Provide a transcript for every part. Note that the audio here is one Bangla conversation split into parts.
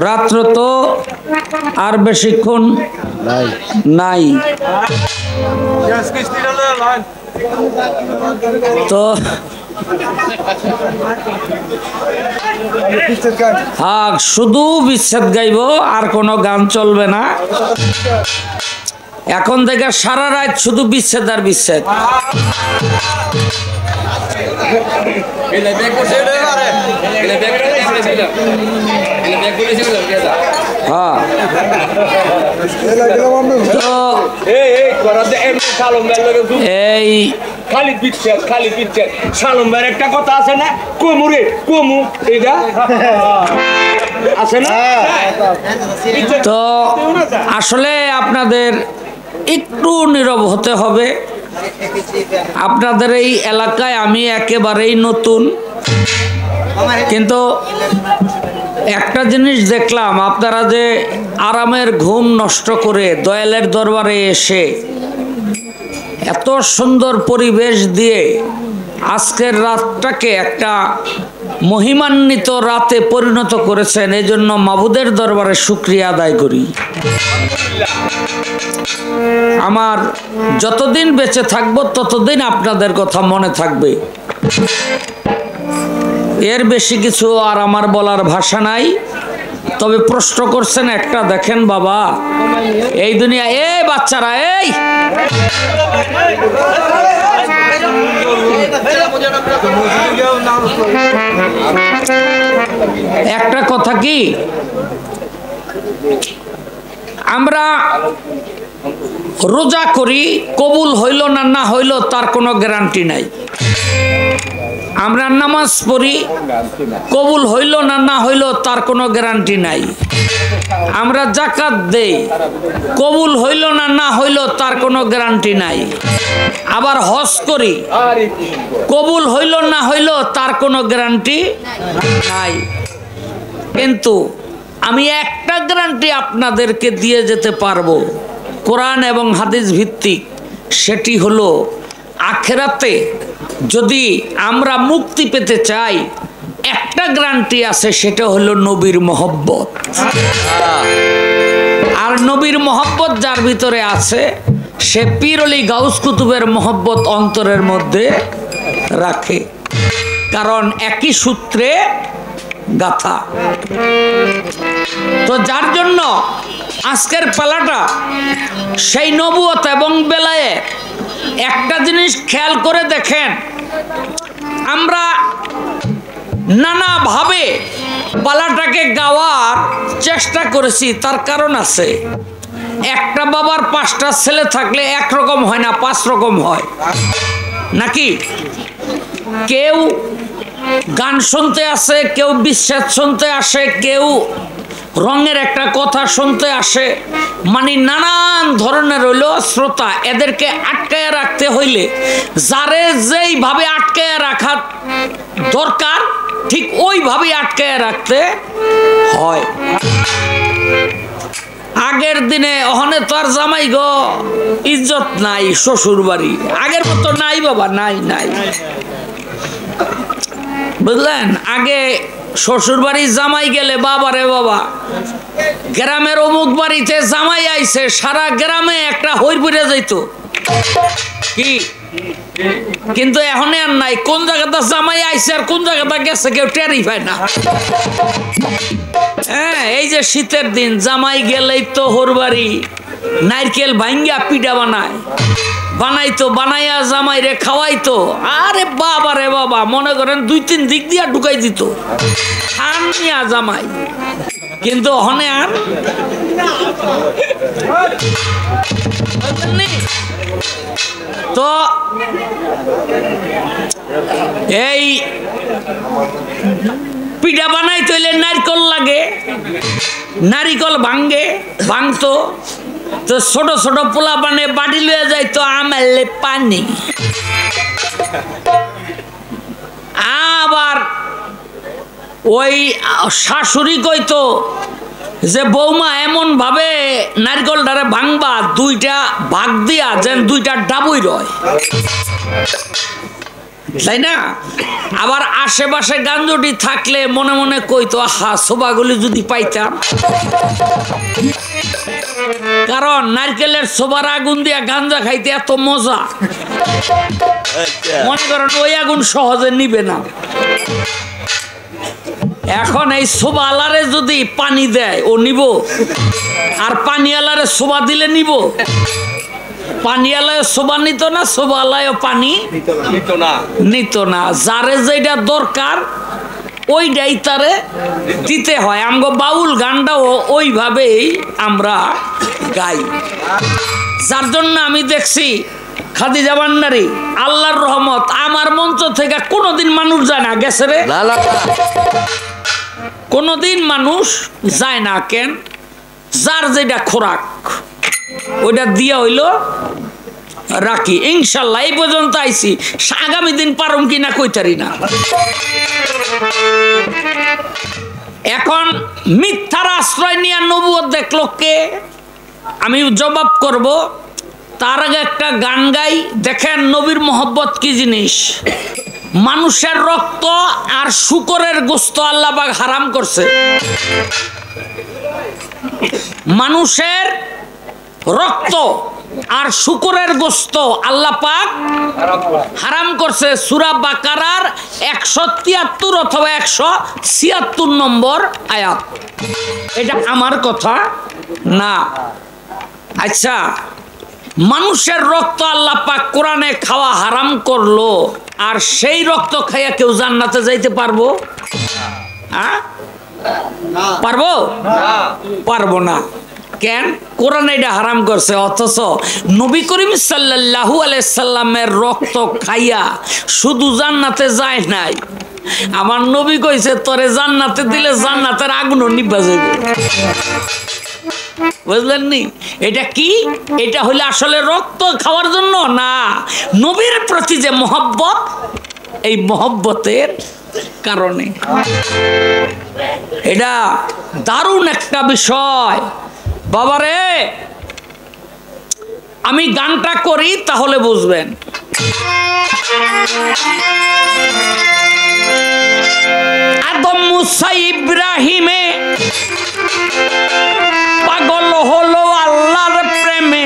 রাত্র তো আর বেশিক্ষণ নাই। তো হ্যাঁ, শুধু বিচ্ছেদ গাইব, আর কোনো গান চলবে না। এখন থেকে সারা রাত শুধু বিচ্ছেদ আর বিচ্ছেদ। এই সালমের একটা কথা আছে না, কোমরে কোমু এটা আছে না। তো আসলে আপনাদের একটু নীরব হতে হবে। আপনাদের এই এলাকায় আমি একেবারেই নতুন, কিন্তু একটা জিনিস দেখলাম, আপনারা যে আরামের ঘুম নষ্ট করে দয়ালের দরবারে এসে এত সুন্দর পরিবেশ দিয়ে আজকের রাতটাকে একটা মহিমান্বিত রাতে পরিণত করেছেন, এই জন্য মাবুদের দরবারে শুকরিয়া আদায় করি। আমার যতদিন বেঁচে থাকবো ততদিন আপনাদের কথা মনে থাকবে। এর বেশি কিছু আর আমার বলার ভাষা নাই। তবে প্রশ্ন করছেন একটা, দেখেন বাবা, এই দুনিয়া এই বাচ্চারা, এই একটা কথা কি, আমরা রোজা করি, কবুল হইল না না হইল তার কোনো গ্যারান্টি নাই। আমরা নামাজ পড়ি, কবুল হইল না না হইল তার কোনো গ্যারান্টি নাই। আমরা যাকাত দেই, কবুল হইল না না হইল তার কোনো গ্যারান্টি নাই। আবার হজ করি, কবুল হইল না হইল তার কোনো গ্যারান্টি নাই। কিন্তু আমি একটা গ্যারান্টি আপনাদেরকে দিয়ে যেতে পারবো, কোরআন এবং হাদিস ভিত্তিক, সেটি হলো আখিরাতে যদি আমরা মুক্তি পেতে চাই, একটা গ্যারান্টি আছে, সেটা হলো নবীর মহব্বত। আর নবীর মহব্বত যার ভিতরে আছে, সে পীর অলি গাউস কুতুবের মহব্বত অন্তরের মধ্যে রাখে, কারণ একই সূত্রে গাথা। তো যার জন্য আজকের পালাটা সেই নবুয়ত এবং বেলায়ে একটা জিনিস খেয়াল করে দেখেন, আমরা নানাভাবে পালাটাকে গাওয়ার চেষ্টা করেছি, তার কারণ আছে। একটা বাবার 5টা ছেলে থাকলে একরকম হয় না, 5 রকম হয় নাকি? কেউ গান শুনতে আসে, কেউ বিশ্বাস শুনতে আসে, কেউ রঙের একটা কথা শুনতে আসে, মানে নানান ধরনের হইল শ্রোতা। এদেরকে আটকায় রাখতে হইলে যারে যেইভাবে আটকায় রাখা দরকার ঠিক ওইভাবেই আটকায় রাখতে হয়। আগের দিনে ওখানে তো আর জামাই গো ইজ্জত নাই, শ্বশুর বাড়ি আগের মতো নাই বাবা, নাই নাই, বুঝলেন? আগে শ্বশুর বাড়ি জামাই গেলে বাবা রে বাবা, গ্রামের অমুক বাড়িতে জামাই আইছে, সারা গ্রামে একটা হইর পড়ে যাইত কি। কিন্তু এখন আর নাই, কোন জায়গাটা জামাই আইছে আর কোন জায়গাটা গেছে কেউ টেরই পায় না। হ্যাঁ, এই যে শীতের দিন জামাই গেলেই তো হোর বাড়ি নারকেল ভাঙ্গা পিঠা বানায়, বানাইতো, বানাইয়া জামাই রে খাওয়াইতো। আরে বাবা রে বাবা, মনে করেন 2-3 দিক দিয়া ঢুকাই দিত খানিয়া জামাই। কিন্তু হনে আর তো এই পিঠা বানাইতে হইলে নারকল লাগে, নারিকল ভাঙতো। তো ছোট ছোট পোলা পানে বাড়ি লয়ে যাইতো আমালে পানি। আবার ওই শাশুড়ি কইতো যে বৌমা এমন ভাবে নারকলটারে ভাঙবা 2টা ভাগ দিয়া যেন 2টা ডাবুই রয়। তাই না? আবার আশেপাশে গাঞ্জটি থাকলে মনে মনে কইতো আহা সোবাগুলি যদি পাইতাম, কারণ নারকেলের সোবার আগুন দিয়া গাঞ্জা খাইতে এত মজা, মনে করেন ওই আগুন সহজে নিবে না। এখন এই সোবা আলারে যদি পানি দেয় ও নিব, আর পানি আলারে সোবা দিলে নিব? পানি আলায় সোবা নিত না, সোবা আলায় পানি নিত না। যারে যেটা দরকার ওইটাই তারে দিতে হয়। আমগো বাউল গানটাও ওইভাবেই আমরা গাই। যার জন্য আমি দেখছি খাদিজা ভান্ডারী আল্লাহর রহমত আমার মঞ্চ থেকে কোনোদিন মানুষ যায় না, গেছে রে? কোনোদিন মানুষ যায় না। কেন? যার যেটা খোরাক ওইটা দিয়া হইল রাখি। ইনশাল্লাহ এই পর্যন্ত আইছি, আগামী দিন পারুম কিনা কইতারি না। এখন মিথ্যার আশ্রয় নিয়ে নবুয়ত দেখলো কে? আমি জবাব করব। তার আগে একটা গান গাই। দেখেন নবীর মহব্বত কি জিনিস। মানুষের রক্ত আর শূকরের গোশত আল্লাহ পাক হারাম করছে। মানুষের রক্ত আর শূকরের গোশত আল্লাহ পাক হারাম করছে। সূরা বাকারার 173 অথবা 176 নম্বর আয়াত। এটা আমার কথা না। আচ্ছা, মানুষের রক্ত আল্লাহ পাক কোরআনে খাওয়া হারাম করলো, আর সেই রক্ত খাইয়া কেউ জান্নাতে যাইতে পারবো? পারবো? পারবো না। কেন? কোরআন এটা হারাম করছে। অথচ নবী করিম সাল্লাল্লাহু আলাইহি সাল্লামের রক্ত খাইয়া শুধু জান্নাতে যায় নাই, আমার নবী কইছে তোরে জান্নাতে দিলে জান্নাতের আগুনও নিভা যাবে। বুঝলেন নি? এটা কি? এটা হইলে আসলে রক্ত খাওয়ার জন্য না, নবীর প্রতি যে মহব্বত, এই মহব্বতের কারণে। এটা দারুণ একটা বিষয় বাবারে। আমি গানটা করি তাহলে বুঝবেন। আদম মুসা ইব্রাহিমে পাগল হলো আল্লাহর প্রেমে,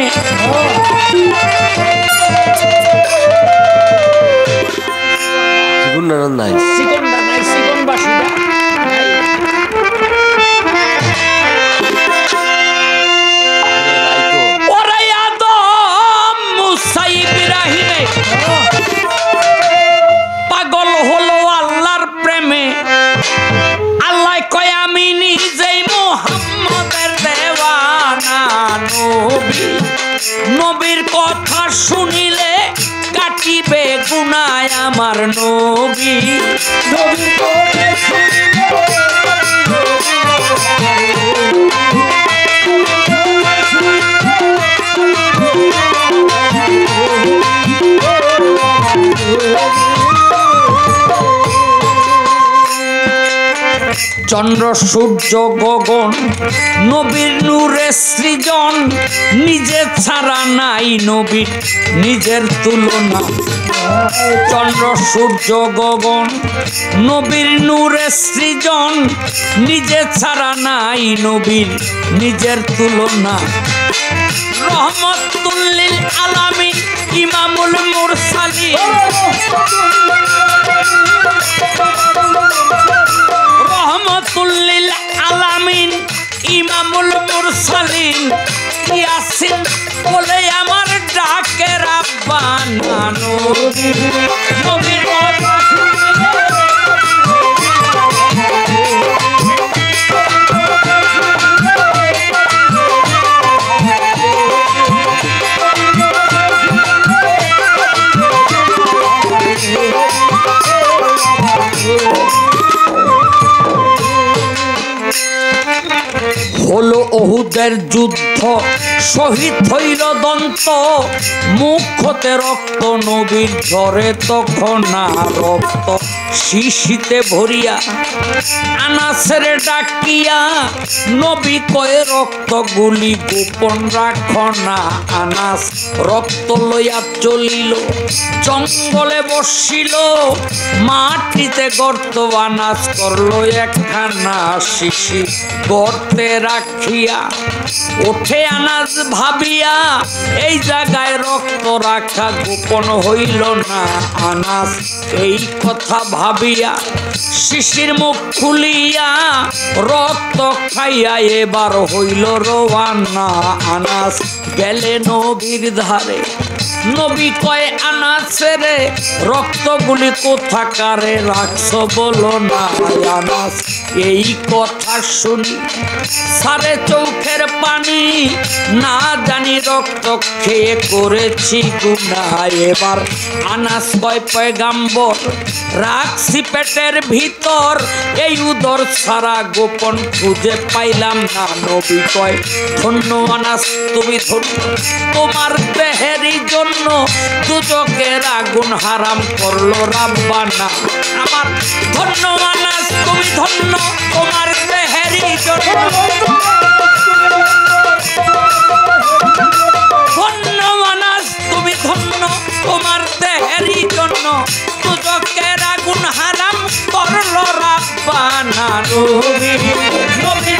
পাগল হলো আল্লাহর প্রেমে। আল্লাহ কয় আমি নিজেই মুহাম্মদের দেওয়ানা। নবীর কথা শুনিলে কাটিবে গুনাহ আমার নবী। নবীর কথা চন্দ্র সূর্য গগন নবীর নূরে সৃজন, নিজে ছাড়া নাই নবীর নিজের তুলনা। চন্দ্র সূর্য গগন নবীর নূরে সৃজন, নিজে ছাড়া নাই নবীর নিজের তুলনা। রহমাতুল লিল আলামিন ইমামুল মুরসালিন, রহমাতুল লিল আলামিন ইমামুল মুরসালিন। ইয়াসিন বলে আমার ডাকে রাব্বানা। নবীর কথা হলো ওহুদের যুদ্ধ শহীদ হইল দন্ত মুখ হতে রক্ত নবীর ঝরে তখন না রক্ত শিশিতে ভরিয়া আনাসের ডাকিয়া নবী কয়ে রক্ত গুলি গোপন রাখ না। আনাস রক্ত লইয়া চলিল জঙ্গলে বসিল মাটিতে গর্ত আনাস করলো একখানা শিশি গর্তে রাখিয়া ওঠে আনাস ভাবিয়া এই জায়গায় রক্ত রাখা গোপন হইল না। আনাস এই কথা ভাবিয়া শিশির মুখ খুলিয়া রক্ত খাইয়া এবার হইল রওয়ানা। আনাস গেলে নবীর ধারে নবী কয় আনাসেরে রক্তগুলি কোথাকারে রাখছো বলো না। আনাস এই কথা শুনি সারে চোখের পানি না জানি রক্ত খেয়ে করেছি গুনাহ। এবার আনাস কয় পয়গাম্বর রাখছি পেটের ভিতর এই উদর সারা গোপন খুঁজে পাইলাম না। নবী কয় ধন্য আনাস তুমি ধন্য তোমার দেহেরই জন্য দুজকের আগুন হারাম করলো রাব্বানা। আমার ধন্য আনাস তুমি ধন্য তোমার দেহেরই জন্য ধন্য আনাস তুমি ধন্য তোমার দেহেরই জন্য দুজকের আগুন হারাম করলো রাব্বানা। নবী নবী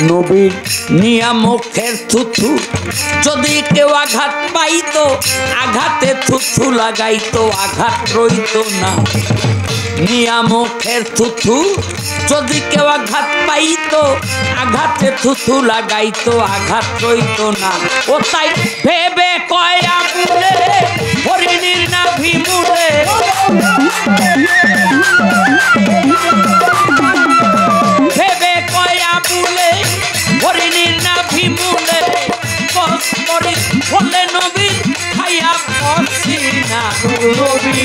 নবীর নিয়ামকের থুথু যদি কেউ আঘাত পাইতো আঘাতে থুথু লাগাইতো আঘাত রইতো না। নিয়ামকের থুথু যদি কেউ আঘাত পাইতো আঘাতে থুথু লাগাইতো আঘাত রইতো না। ও তাই ভেবে কয় আবুলে হরিণীর নাভি মুড়ে ভেবে কয় আবুলে হরিণীর নাভি মুড়ে বলে নবী খাইয়া পড়ছি না। নবী